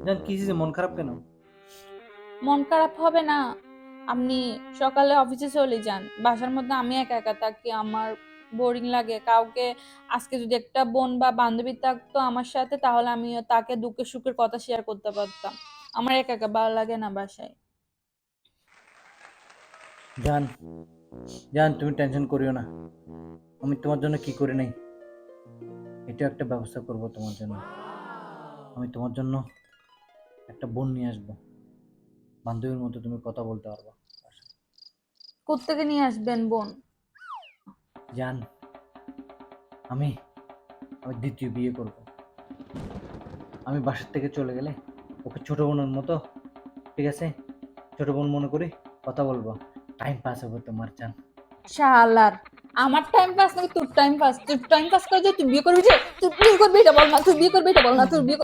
জান কি হয়েছে, মন খারাপ কেন? মন খারাপ হবে না? আপনি সকালে অফিসে চলে যান, বাসার মধ্যে আমি একা একা থাকি, আমার বোরিং লাগে। কাউকে আজকে যদি একটা বোন বা বান্ধবী থাকতো আমার সাথে, তাহলে আমি তাকে দুঃখের সুখের কথা শেয়ার করতে পারতাম। আমার একা একা ভালো লাগে না বাসায়। জান, জান তুমি টেনশন করিও না। আমি তোমার জন্য কি করি নাই, এটা একটা ব্যবস্থা করব তোমার জন্য। আমি তোমার জন্য একটা বোন নিয়ে আসবো, বান্ধবীর মতো তুমি কথা বলতে পারবা। কোত্থেকে নিয়ে আসবেন বোন? জান, আমি আমি দ্বিতীয় বিয়ে করব। আমি বাসার থেকে চলে গেলে ওকে ছোট বোনের মতো, ঠিক আছে, ছোট বোন মনে করি কথা বলবো, টাইম পাস হবে তোমার। জান, শালার, আমার টাইম পাস নাকি তোর টাইম পাস? তোর টাইম পাস করে যে তুই বিয়ে করবি, যে তুই বিয়ে করবি এটা বল না, তুই বিয়ে করবি এটা বল না, তুই বিয়ে